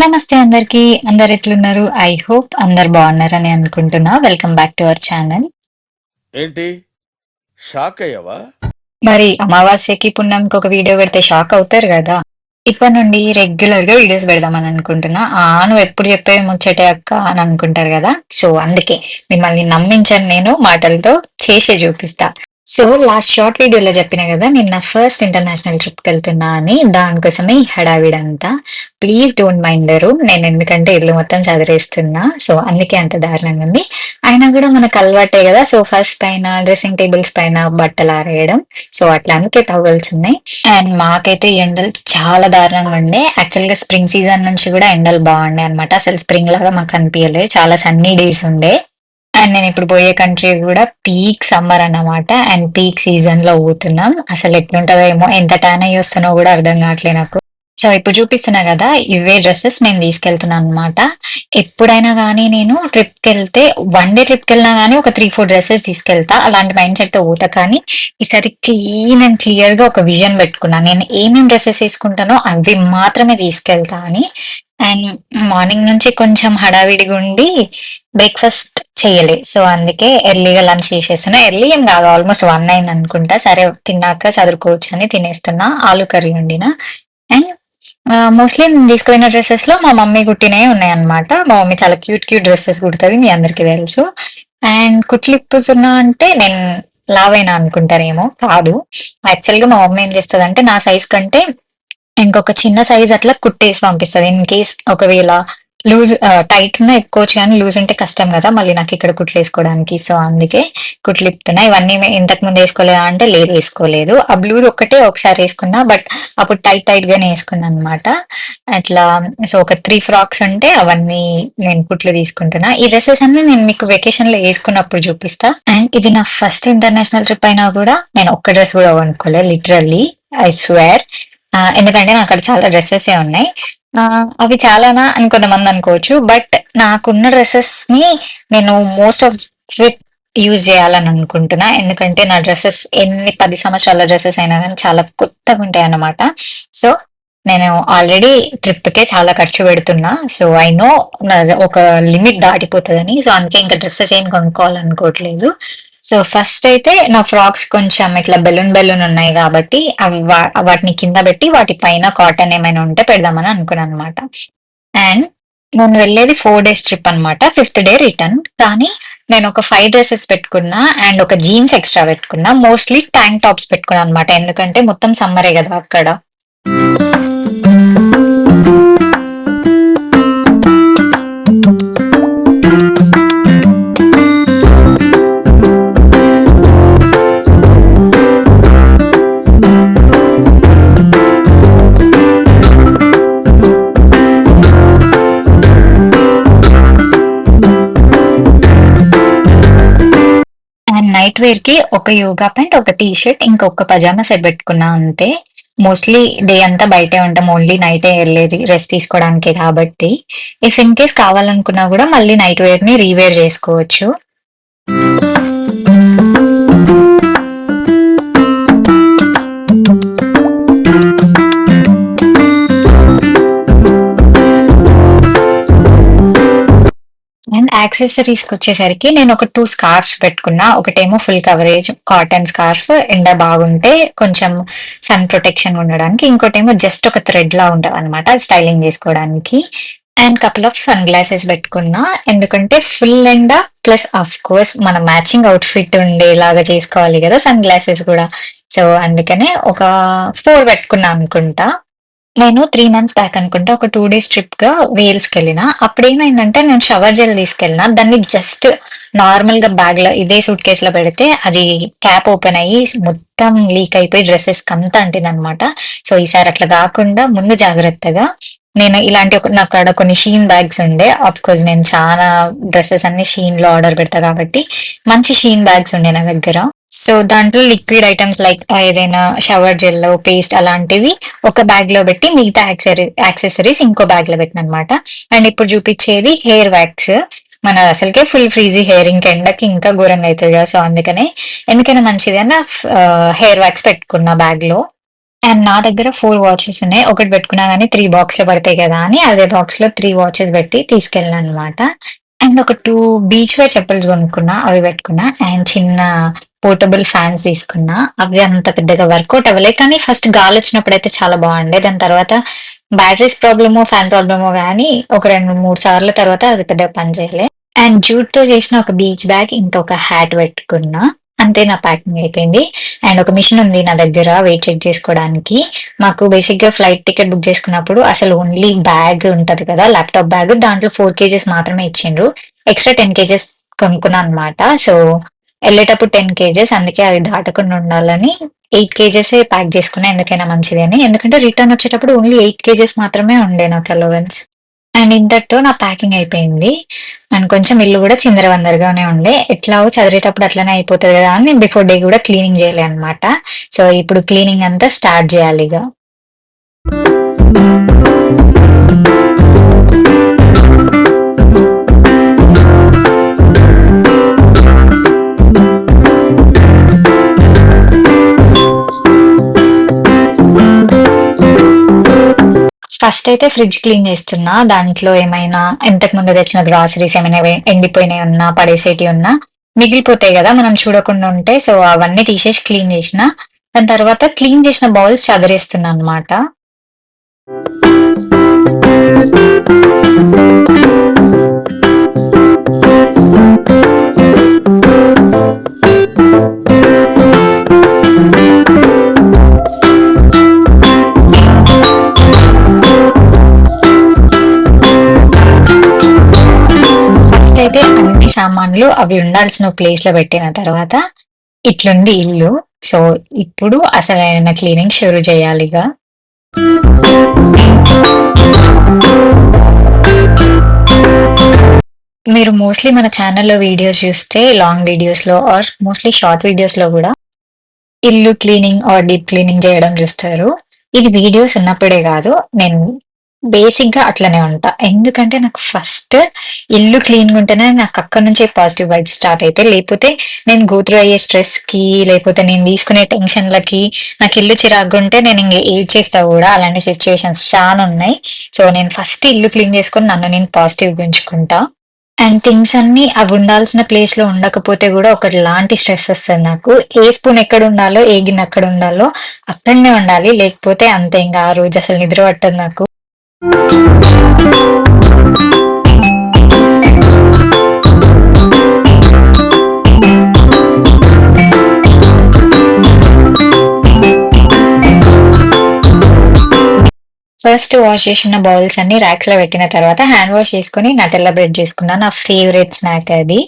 నమస్తే అందరికి. అందరు ఎట్లున్నారు? ఐ హోప్ అందరు బాగున్నారని అనుకుంటున్నా. Welcome back to our channel. ఏంటి షాక్ అయ్యావా? మరి అమావాస్యకి, పుణ్యంకి ఒక వీడియో పెడితే షాక్ అవుతారు కదా! ఇప్పటి నుండి రెగ్యులర్ గా వీడియోస్ పెడదామని అనుకుంటున్నా. నువ్వు ఎప్పుడు చెప్పే ముచ్చటే అక్క అని అనుకుంటారు కదా! సో అందుకే మిమ్మల్ని నమ్మించను నేను, మాటలతో చేసే చూపిస్తా. సో లాస్ట్ షార్ట్ వీడియోలో చెప్పిన కదా నిన్న ఫస్ట్ ఇంటర్నేషనల్ ట్రిప్కి వెళ్తున్నా అని. దానికోసమే ఈ హడావిడంతా. Please don't మైండరు. నేను ఎందుకంటే ఇల్లు మొత్తం చదిరేస్తున్నా. సో అందుకే అంత దారుణంగా ఉంది. అయినా కూడా మనకు అలవాటే కదా సోఫాస్ పైన, డ్రెస్సింగ్ టేబుల్స్ పైన బట్టలు ఆరేయడం. సో అట్లా అందుకే టవల్స్ ఉన్నాయి. అండ్ మాకైతే ఈ ఎండలు చాలా దారుణంగా ఉండే. యాక్చువల్ గా స్ప్రింగ్ సీజన్ నుంచి కూడా ఎండలు బాగుండే అనమాట. అసలు స్ప్రింగ్ లాగా మాకు అనిపించలేదు. చాలా సన్నీ డేస్ ఉండే. అండ్ నేను ఇప్పుడు పోయే కంట్రీ కూడా పీక్ సమ్మర్ అన్నమాట. అండ్ పీక్ సీజన్ లో పోతున్నాం. అసలు ఎట్లుంటదో ఏమో, ఎంత ట్యాన్ అయ్యి వస్తానో కూడా అర్థం కావట్లేదు నాకు. సో ఇప్పుడు చూపిస్తున్నా కదా, ఇవే డ్రెస్సెస్ నేను తీసుకెళ్తున్నాను అనమాట. ఎప్పుడైనా కానీ నేను ట్రిప్కి వెళ్తే, వన్ డే ట్రిప్కి వెళ్ళినా కానీ ఒక 3-4 డ్రెస్సెస్ తీసుకెళ్తా. అలాంటి మైండ్ సెట్ తో పోతా. కానీ ఈసారి క్లీన్ అండ్ క్లియర్ గా ఒక విజన్ పెట్టుకున్నా. నేను ఏమేం డ్రెస్సెస్ వేసుకుంటానో అవి మాత్రమే తీసుకెళ్తా అని. అండ్ మార్నింగ్ నుంచి కొంచెం హడావిడిగా ఉండి బ్రేక్ఫాస్ట్ చెయ్యలే. సో అందుకే ఎర్లీగా లంచ్ చేసేస్తున్నా. ఎర్లీ ఏం కాదు, ఆల్మోస్ట్ 1 అయింది అనుకుంటా. సరే తిన్నాక చదువుకోవచ్చు అని తినేస్తున్నా. ఆలు కర్రీ వండిన. అండ్ మోస్ట్లీ నేను తీసుకుపోయిన డ్రెస్సెస్ లో మా మమ్మీ కుట్టినవి ఉన్నాయన్నమాట. మా మమ్మీ చాలా క్యూట్ క్యూట్ డ్రెస్సెస్ కుడుతుంది, మీ అందరికీ తెలుసు. అండ్ కుట్లు ఇప్పుతున్నా అంటే నేను లావైనా అనుకుంటారేమో, కాదు. యాక్చువల్ గా మా మమ్మీ ఏం చేస్తుంది అంటే నా సైజ్ కంటే ఇంకొక చిన్న సైజ్ అట్లా కుట్టేసి పంపిస్తది. ఇన్ కేస్ ఒకవేళ లూజ్ టైట్ ఉన్నా ఎక్కోవచ్చు కానీ లూజ్ ఉంటే కష్టం కదా మళ్ళీ నాకు ఇక్కడ కుట్లేసుకోవడానికి. సో అందుకే కుట్లు ఇప్పుతున్నా. ఇవన్నీ ఇంతకు ముందు వేసుకోలేదా అంటే లేదు, వేసుకోలేదు. ఆ బ్లూది ఒక్కటే ఒకసారి వేసుకున్నా, బట్ అప్పుడు టైట్ టైట్ గానే వేసుకున్నా అనమాట. అట్లా. సో ఒక 3 ఫ్రాక్స్ ఉంటే అవన్నీ నేను కుట్లు తీసుకుంటున్నా. ఈ డ్రెస్సెస్ అన్ని నేను మీకు వెకేషన్ లో వేసుకున్నప్పుడు చూపిస్తా. అండ్ ఇది నా ఫస్ట్ ఇంటర్నేషనల్ ట్రిప్ అయినా కూడా నేను ఒక్క డ్రెస్ కూడా కొనుక్కోలేదు, లిటరల్లీ, ఐ స్వేర్. ఎందుకంటే నాకు అక్కడ చాలా డ్రెస్సెస్ ఉన్నాయి. అవి చాలానా అని కొంతమంది అనుకోవచ్చు. బట్ నాకున్న డ్రెస్సెస్ ని నేను మోస్ట్ ఆఫ్ ఇట్ యూజ్ చేయాలని అనుకుంటున్నా. ఎందుకంటే నా డ్రెస్సెస్ ఎన్ని 10 సంవత్సరాల డ్రెస్సెస్ అయినా కానీ చాలా కొత్తగా ఉంటాయి అన్నమాట. సో నేను ఆల్రెడీ ట్రిప్ కే చాలా ఖర్చు పెడుతున్నా. సో ఐ నో ఒక లిమిట్ దాటిపోతుందని. సో అందుకే ఇంకా డ్రెస్సెస్ ఏం కొనుక్కోవాలనుకోవట్లేదు. సో ఫస్ట్ అయితే నా ఫ్రాక్స్ కొంచెం ఇట్లా బెలూన్ బెలూన్ ఉన్నాయి కాబట్టి అవి వాటిని కింద పెట్టి వాటి పైన కాటన్ ఏమైనా ఉంటే పెడదామని అనుకున్నాను అనమాట. అండ్ నేను వెళ్ళేది 4 డేస్ ట్రిప్ అనమాట. 5th day return. కానీ నేను ఒక 5 డ్రెస్సెస్ పెట్టుకున్నా అండ్ ఒక జీన్స్ ఎక్స్ట్రా పెట్టుకున్నా. మోస్ట్లీ ట్యాంక్ టాప్స్ పెట్టుకున్నా అనమాట. ఎందుకంటే మొత్తం సమ్మరే కదా అక్కడ. అండ్ నైట్ వేర్ కి ఒక యోగా ప్యాంట్, ఒక టీ షర్ట్, ఇంకొక పజామా సెట్ పెట్టుకున్నా అంతే. మోస్ట్లీ డే అంతా బయటే ఉంటాం. ఓన్లీ నైటే వెళ్ళేది రెస్ట్ తీసుకోవడానికే కాబట్టి. ఇఫ్ ఇన్ కేస్ కావాలనుకున్నా కూడా మళ్ళీ నైట్ వేర్ ని రీవేర్ చేసుకోవచ్చు. అండ్ యాక్సెసరీస్ కి వచ్చేసరికి నేను ఒక 2 స్కార్ఫ్స్ పెట్టుకున్నా. ఒకటేమో ఫుల్ కవరేజ్ కాటన్ స్కార్ఫ్, ఎండ బాగుంటే కొంచెం సన్ ప్రొటెక్షన్ ఉండడానికి. ఇంకోటేమో జస్ట్ ఒక థ్రెడ్ లా ఉంటది అనమాట, స్టైలింగ్ చేసుకోవడానికి. And couple of sunglasses పెట్టుకున్నా. ఎందుకంటే ఫుల్ ఎండ ప్లస్ ఆఫ్ కోర్స్ మన మ్యాచింగ్ అవుట్ ఫిట్ ఉండేలాగా చేసుకోవాలి కదా సన్ గ్లాసెస్ కూడా. సో అందుకనే ఒక 4 పెట్టుకున్నా అనుకుంటా. నేను 3 మంత్స్ బ్యాక్ అనుకుంటా ఒక 2 డేస్ ట్రిప్ గా వేల్స్ కి వెళ్ళిన. అప్పుడు ఏమైందంటే నేను షవర్ జెల్ తీసుకెళ్ళిన. దాన్ని జస్ట్ నార్మల్ గా బ్యాగ్ లో ఇదే సూట్ కేస్ లో పెడితే అది క్యాప్ ఓపెన్ అయ్యి మొత్తం లీక్ అయిపోయి డ్రెస్సెస్ కంతా అంటింది అనమాట. సో ఈసారి అట్లా కాకుండా ముందు జాగ్రత్తగా నేను ఇలాంటి నాకు అక్కడ కొన్ని షీన్ బ్యాగ్స్ ఉండే. ఆఫ్ కోర్స్ నేను చాలా డ్రెస్సెస్ అన్ని షీన్ లో ఆర్డర్ పెడతా కాబట్టి మంచి షీన్ బ్యాగ్స్ ఉండే నా దగ్గర. సో దాంట్లో లిక్విడ్ ఐటమ్స్ లైక్ ఏదైనా షవర్ జెల్, పేస్ట్ అలాంటివి ఒక బ్యాగ్ లో పెట్టి మిగతా యాక్సెసరీస్ ఇంకో బ్యాగ్ లో పెట్టిన అనమాట. అండ్ ఇప్పుడు చూపించేది హెయిర్ వ్యాక్స్. మన అసలుకే ఫుల్ ఫ్రీజీ హెయిర్, ఇంకా ఎండకి ఇంకా ఘోరంగా అవుతుంది కదా. సో అందుకనే ఎందుకైనా మంచిది అన్న హెయిర్ వ్యాక్స్ పెట్టుకున్న బ్యాగ్ లో. అండ్ నా దగ్గర 4 వాచెస్ ఉన్నాయి. ఒకటి పెట్టుకున్నా గానీ 3 బాక్స్‌లో పడతాయి కదా! అని అదే బాక్స్‌లో 3 వాచెస్ పెట్టి తీసుకెళ్ళాననమాట. అండ్ ఒక 2 బీచ్ వేర్ చెప్పల్స్ కొనుక్కున్నా. అవి పెట్టుకున్నా. అండ్ చిన్న పోర్టబుల్ ఫ్యాన్స్ తీసుకున్నా. అవి అంత పెద్దగా వర్కౌట్ అవ్వలే. కానీ ఫస్ట్ గాలొచ్చినప్పుడైతే చాలా బాగుండే. దాని తర్వాత బ్యాటరీస్ ప్రాబ్లమో, ఫ్యాన్ ప్రాబ్లమో గానీ ఒక 2, 3 సార్ల తర్వాత అది పెద్దగా పని చేయలే. అండ్ జూట్‌తో చేసిన ఒక బీచ్ బ్యాగ్, ఇంకా ఒక హ్యాట్ పెట్టుకున్నా. అంతే నా ప్యాకింగ్ అయిపోయింది. అండ్ ఒక మిషన్ ఉంది నా దగ్గర వెయిట్ చెక్ చేసుకోవడానికి. మాకు బేసిక్‌గా ఫ్లైట్ టికెట్ బుక్ చేసుకున్నప్పుడు అసలు ఓన్లీ బ్యాగ్ ఉంటది కదా! ల్యాప్‌టాప్ బ్యాగ్ దాంట్లో 4 కేజెస్ మాత్రమే ఇచ్చిండ్రు. ఎక్స్‌ట్రా 10 కేజెస్ కొనుక్కున్నా అనమాట. సో, ఎళ్ళేటప్పుడు 10 కేజెస్ అందుకే అది దాటకుండా ఉండాలని 8 కేజెసే ప్యాక్ చేసుకున్నా ఎందుకైనా మంచిది అని. ఎందుకంటే రిటర్న్ వచ్చేటప్పుడు ఓన్లీ 8 కేజెస్ మాత్రమే ఉండే నాకు అలవెన్స్. అండ్ ఇంతటితో నా ప్యాకింగ్ అయిపోయింది. అండ్ కొంచెం ఇల్లు గూడా చిందరవందరగానే ఉండే. ఎట్లాగో చదివేటప్పుడు అట్లనే అయిపోతది గదా! అని నేను బిఫోర్ డే గూడా క్లీనింగ్ జేయలే అన్నమాట. సో, ఇప్పుడు క్లీనింగ్ అంతా స్టార్ట్ జేయాలిగ. ఫస్ట్ అయితే ఫ్రిడ్జ్ క్లీన్ చేస్తున్నా. దాంట్లో ఏమైనా ఇంతకు ముందు తెచ్చిన గ్రాసరీస్ ఏమైనా ఎండిపోయినయి ఉన్నా, పడేసేటియి ఉన్నా మిగిలిపోతాయి గదా! మనం చూడకుండా ఉంటే. సో, అవన్నీ తీసేసి క్లీన్ జేసిన. దాని తర్వాత క్లీన్ చేసిన బౌల్స్ చదిరేస్తున్నా అన్నమాట. ఫస్ట్ అయితే అన్ని సామాన్లు అవి ఉండాల్సిన ప్లేస్‌లో పెట్టిన తర్వాత ఇట్లుంది ఇల్లు. సో, ఇప్పుడు అసలైన క్లీనింగ్ షురు చేయాలిగ. మీరు మోస్ట్‌లీ మన ఛానెల్‌లో వీడియోస్ చూస్తే లాంగ్ వీడియోస్‌లో ఆర్ మోస్ట్‌లీ షార్ట్ వీడియోస్‌లో గూడా ఇల్లు క్లీనింగ్ ఆర్ డీప్ క్లీనింగ్ జేయడం జూస్తారు. ఇది వీడియోస్ ఉన్నప్పుడే గాదు. నేను బేసిక్‌గా అట్లనే ఉంటా. ఎందుకంటే నాకు ఫస్ట్ ఇల్లు క్లీన్‌గుంటేనే నాకక్కడి నుంచే పాజిటివ్ వైబ్స్ స్టార్ట్ అయితాయి. లేపోతే నేను గో త్రూ అయ్యే స్ట్రెస్‌కి, లేపోతే నేను తీసుకునే టెన్షన్‌లకి, నాకు ఇల్లు చిరాకుగుంటే నేనింగ ఏడ్చేస్తా గూడా. అలాంటి సిట్యుయేషన్స్ చానున్నాయి. సో, నేను ఫస్ట్ ఇల్లు క్లీన్ చేసుకొని నన్ను నేను పాజిటివ్‌గా ఉంచుకుంటా. అండ్ థింగ్స్ అన్నీ అవి ఉండాల్సిన ప్లేస్‌లో ఉండకపోతే గూడా ఒకలాంటి స్ట్రెస్ ఒస్తది నాకు. ఏ స్పూన్ ఎక్కడుండాలో, ఏ గిన్నె ఎక్కడుండాలో అక్కడనే ఉండాలి. లేకపోతే అంతే ఇంగ ఆ రోజు అసలు నిద్ర పట్టదు నాకు. ఫస్ట్ వాష్ చేసిన బౌల్స్ అన్ని ర్యాక్స్‌లో పెట్టిన తర్వాత హ్యాండ్ వాష్ చేసుకొని నటెల్లా బ్రెడ్ చేసుకున్నా. నా ఫేవరెట్ స్నాక్ అది.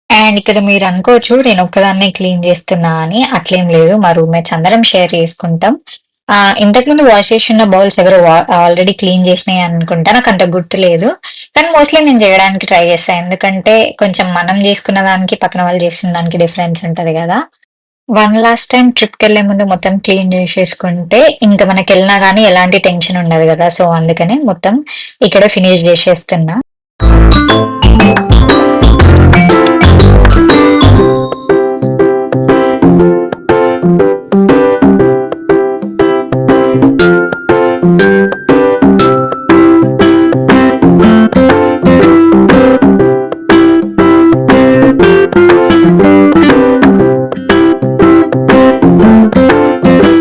అండ్ ఇక్కడ మీరు అనుకోవచ్చు నేను ఒక్కదాన్నే క్లీన్ చేస్తున్నా అని. అట్లేం లేదు. మా రూమ్‌మేట్స్ అందరం షేర్ చేసుకుంటాం. ఇంతకుముందు వాష్ చేసున్న బౌల్స్ ఎవరో ఆల్రెడీ క్లీన్ చేసినయి అనుకుంటా. నాకంత గుర్తులేదు. కానీ మోస్ట్‌లీ నేను చేయడానికి ట్రై చేస్తా. ఎందుకంటే కొంచెం మనం చేసుకున్న దానికి, పక్కన వాళ్ళు చేస్తున్న దానికి డిఫరెన్స్ ఉంటది గదా! వన్ లాస్ట్ టైమ్ ట్రిప్‌కెళ్ళే ముందు మొత్తం క్లీన్ జేసేసుకుంటే, ఇంక మనకెళ్ళినా గానీ ఎలాంటి టెన్షన్ ఉండదు గదా! సో, అందుకనే మొత్తం ఇక్కడే ఫినిష్ జేసేస్తున్నా.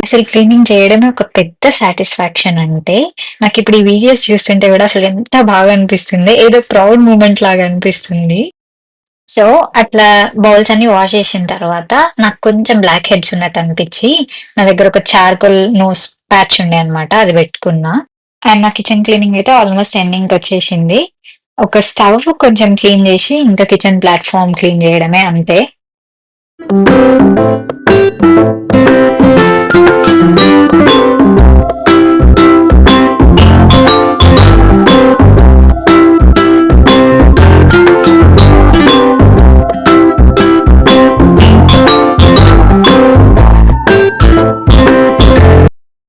అసలు క్లీనింగ్ చేయడమే ఒక పెద్ద సాటిస్ఫాక్షన్ అంటే, నాకిప్పుడు ఈ వీడియోస్ చూస్తుంటే గూడా అసలు ఎంత బాగా అనిపిస్తుంది. ఏదో ప్రౌడ్ మూమెంట్ లాగా అనిపిస్తుంది. సో, అట్లా బౌల్స్ అన్నీ వాష్ చేసిన తర్వాత నాకు కొంచెం బ్లాక్ హెడ్స్ ఉన్నట్టు అనిపిచ్చి, నా దగ్గర ఒక చార్కోల్ నోస్ ప్యాచ్ ఉండే అన్నమాట. అది పెట్టుకున్నా. అండ్ నా కిచెన్ క్లీనింగ్ అయితే ఆల్‌మోస్ట్ ఎండింగ్‌కొచ్చేసింది. ఒక స్టవ్ కొంచెం క్లీన్ జేసి, ఇంకా కిచెన్ ప్లాట్‌ఫార్మ్ క్లీన్ జేయడమే అంతే.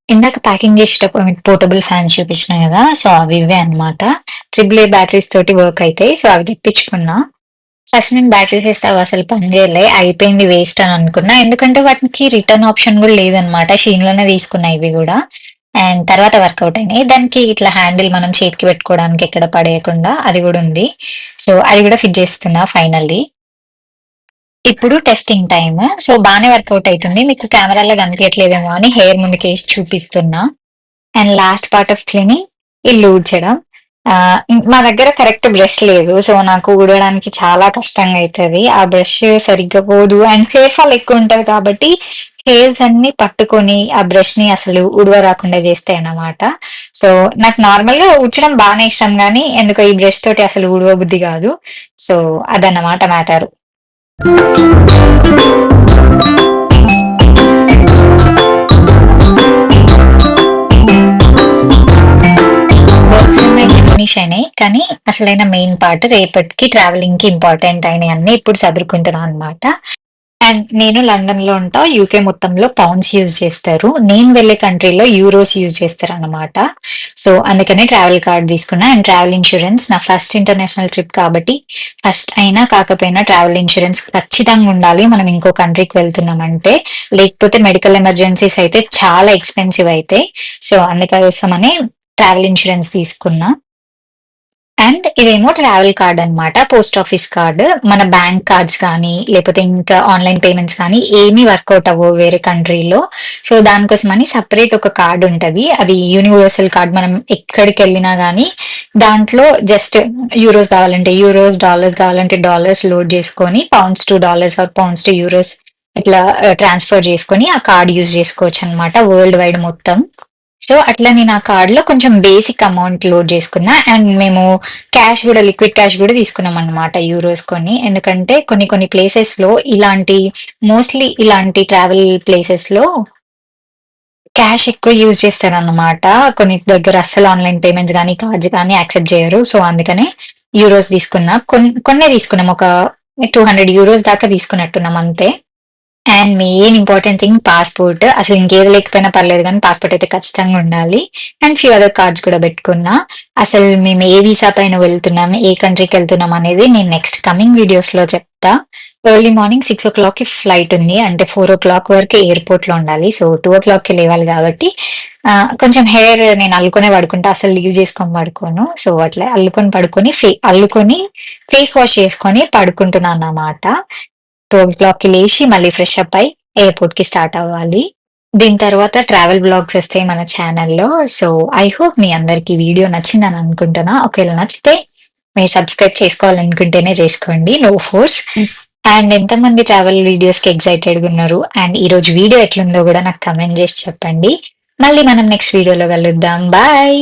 ఇందాక ప్యాకింగ్ చేసేటప్పుడు మీకు పోర్టబుల్ ఫ్యాన్స్ చూపించిన గదా! సో, అవి ఇవే అన్నమాట. ట్రిపుల్ ఏ బ్యాటరీస్ తోటి వర్క్ అయితాయి. సో, అవి తెప్పించుకున్నా. ఫస్ట్ నేను బ్యాటరీ చేస్తే అవి అసలు పని చేయలే. అయిపోయింది వేస్ట్ అని అనుకున్నా. ఎందుకంటే వాటికి రిటర్న్ ఆప్షన్ గూడా లేదనమాట. షీన్‌లోనే తీసుకున్నా ఇవి గూడా. అండ్ తర్వాత వర్కౌట్ అయినాయి. దానికి ఇట్లా హ్యాండిల్ మనం చేతికి పెట్టుకోవడానికి ఎక్కడ పడేయకుండా అది గూడా ఉంది. సో, అది గూడా ఫిట్ చేస్తున్నా ఫైనల్లీ. ఇప్పుడు టెస్టింగ్ టైమ్. సో, బానే వర్కౌట్ అయితుంది. మీకు కెమెరాలో కనిపియట్లేదేమో అని హెయిర్ ముందుకేసి చూపిస్తున్నా. And last part of cleaning ఇల్లు ఊడ్చడం. మా దగ్గర కరెక్ట్ బ్రష్ లేదు. సో, నాకు ఊడవడానికి చాలా కష్టంగా అయితది. ఆ బ్రష్ సరిగ్గా పోదు అండ్ హెయిర్ ఫాల్ ఎక్కువుంటది కాబట్టి హెయిర్స్ అన్నీ పట్టుకొని ఆ బ్రష్‌ని అసలు ఊడవరాకుండా చేస్తాయన్నమాట. సో, నాకు నార్మల్‌గా ఊడ్చడం బానే ఇష్టం గానీ, ఎందుకో ఈ బ్రష్ తోటి అసలు ఊడవబుద్ధి గాదు. సో, అదన్నమాట మ్యాటర్. వర్క్స్ అన్నీ ఫినిష్ అయినాయి. కానీ అసలైన మెయిన్ పార్ట్ రేపటికి ట్రావెలింగ్‌కి ఇంపార్టెంట్ అయినయన్నీ ఇప్పుడు సదురుకుంటున్నా అన్నమాట. అండ్ నేను లండన్‌లో ఉంటా. యూకే మొత్తంలో పౌండ్స్ యూజ్ చేస్తారు. నేను వెళ్ళే కంట్రీలో యూరోస్ యూజ్ చేస్తారనమాట. సో, అందుకనే ట్రావెల్ కార్డ్ తీసుకున్నా. అండ్ ట్రావెల్ ఇన్స్యూరెన్స్ నా ఫస్ట్ ఇంటర్నేషనల్ ట్రిప్ కాబట్టి ఫస్ట్ అయినా కాకపోయినా ట్రావెల్ ఇన్స్యూరెన్స్ ఖచ్చితంగా ఉండాలి. మనం ఇంకో కంట్రీకి వెళ్తున్నామంటే. లేకపోతే మెడికల్ ఎమర్జెన్సీస్ అయితే చాలా ఎక్స్‌పెన్సివ్ అయితాయి. సో, అందుకోసమని ట్రావెల్ ఇన్స్యూరెన్స్ తీసుకున్నా. అండ్ ఇదేమో ట్రావెల్ కార్డ్ అన్నమాట. Post office card. మన బ్యాంక్ కార్డ్స్ కానీ, లేపోతే ఇంకా ఆన్‌లైన్ పేమెంట్స్ కానీ ఏమీ వర్కౌట్ అవ్వవు వేరే కంట్రీలో. సో, దానికోసమని సెపరేట్ ఒక కార్డ్ ఉంటది. అది యూనివర్సల్ కార్డ్. మనం ఎక్కడికెళ్ళినా గానీ దాంట్లో జస్ట్ యూరోస్ కావాలంటే యూరోస్, డాలర్స్ కావాలంటే డాలర్స్ లోడ్ చేసుకొని pounds to dollars are pounds to euros ఇట్లా ట్రాన్స్‌ఫర్ చేసుకొని ఆ కార్డ్ యూజ్ చేసుకోవచ్చనమాట వరల్డ్ వైడ్ మొత్తం. సో, అట్లా నేను ఆ కార్డ్‌లో కొంచెం బేసిక్ అమౌంట్ లోడ్ చేసుకున్నా. అండ్ మేము క్యాష్ గూడా లిక్విడ్ క్యాష్ గూడా తీసుకున్నామన్నమాట యూరోస్ కొని. ఎందుకంటే కొన్ని కొన్ని ప్లేసెస్‌లో ఇలాంటి మోస్ట్‌లీ ఇలాంటి ట్రావెల్ ప్లేసెస్‌లో క్యాష్ ఎక్కువ యూజ్ చేస్తారన్నమాట. కొన్ని దగ్గర అస్సలు ఆన్‌లైన్ పేమెంట్స్ గానీ, కార్డ్స్ గానీ యాక్సెప్ట్ జేయరు. సో, అందుకనే యూరోస్ తీసుకున్నా. కొన్నే తీసుకున్నాం. ఒక 200 యూరోస్ దాకా తీసుకున్నట్టున్నాం అంతే. And main important thing passport. అసలు ఇంకేది లేకపోయినా పర్లేదు గానీ పాస్‌పోర్ట్ అయితే ఖచ్చితంగా ఉండాలి. అండ్ ఫ్యూ అదర్ కార్డ్స్ కూడా పెట్టుకున్నా. అసలు మేము ఏ వీసా పైన వెళ్తున్నాం, ఏ కంట్రీకెళ్తున్నాం అనేది నేను నెక్స్ట్ కమింగ్ వీడియోస్‌లో చెప్తా. ఎర్లీ మార్నింగ్ 6:00కి ఫ్లైట్ ఉంది. అంటే 4:00 వరకు ఎయిర్‌పోర్ట్‌లో ఉండాలి. సో, 2:00కి లేవాలి కాబట్టి కొంచెం హెయిర్ నేను అల్లుకునే పడుకుంటా. అసలు లీవ్ చేసుకొని పడుకోను. సో, అట్లా అల్లుకొని పడుకొని అల్లుకొని ఫేస్ వాష్ చేసుకొని పడుకుంటున్నానన్నమాట. 2:00కి లేచి మళ్ళీ ఫ్రెష్ అప్ అయ్యి ఎయిర్‌పోర్ట్‌కి స్టార్ట్ అవ్వాలి. దీని తర్వాత ట్రావెల్ వ్లాగ్స్ వస్తాయి మన ఛానెల్‌లో. సో, ఐ హోప్ మీ అందరికి వీడియో నచ్చిందని అనుకుంటున్నా. ఒకవేళ నచ్చితే మీరు సబ్స్క్రైబ్ చేసుకోవాలనుకుంటేనే చేసుకోండి. No force. అండ్ ఎంతమంది ట్రావెల్ వీడియోస్‌కి ఎక్సైటెడ్‌గా ఉన్నారు? అండ్ ఈరోజు వీడియో ఎట్లుందో గూడా నాకు కామెంట్ చేసి చెప్పండి. మళ్ళీ మనం నెక్స్ట్ వీడియోలో కలుద్దాం. బాయ్.